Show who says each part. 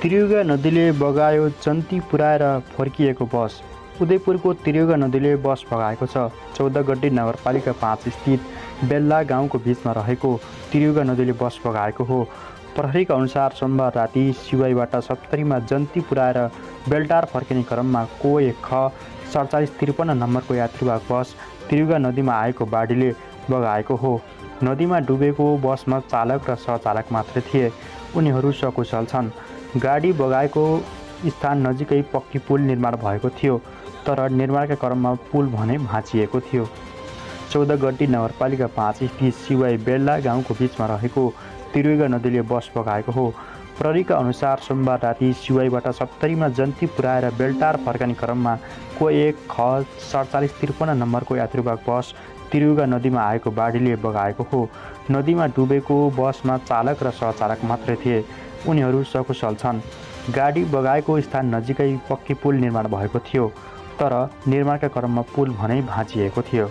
Speaker 1: त्रियुगा नदीले बगायो जन्ती पुर्याएर फर्किएको बस। उदयपुरको त्रियुगा नदीले बस बगाएको छ। 14 गड्डी नगरपालिका 5 स्थित बेल्ला गाउँको बीचमा रहेको त्रियुगा नदीले बस बगाएको हो। प्रहरीका अनुसार सोमबार राति सिवाईबाट 70मा जन्ती पुर्याएर बेलटार फर्किने क्रममा कोए ख 4753 नम्बरको यात्रीवाहक बस त्रियुगा नदीमा आएको बाढीले बगाएको हो। नदीमा डुबेको बसमा चालक र सहचालक मात्रै थिए। उनीहरू सकुशल छन्। गाडी बगाएको स्थान नजिकै पक्की पुल निर्माण भएको थियो, तर निर्माणका क्रममा पुल भने भाँचिएको थियो। 14 गड्डी नगरपालिका 5 स्थित सिवाई बेल्ला गाउँको बीचमा रहेको त्रियुगा नदीले बस बगाएको हो। प्रहरीका अनुसार सोमबार राति सिवाईबाट 70मा जन्ती पुर्याएर बेलटार फर्कने क्रममा कोए ख 4753 नम्बरको यात्रीवाहक बस त्रियुगा नदीमा आएको बाढीले बगाएको हो। नदीमा डुबेको बसमा चालक र सहचालक मात्रै थिए। उनीहरू सकुशल छन्। गाडी बगाएको स्थान नजिकै पक्की पुल निर्माण भएको थियो, तर निर्माणका क्रममा पुल भने भाँचिएको थियो।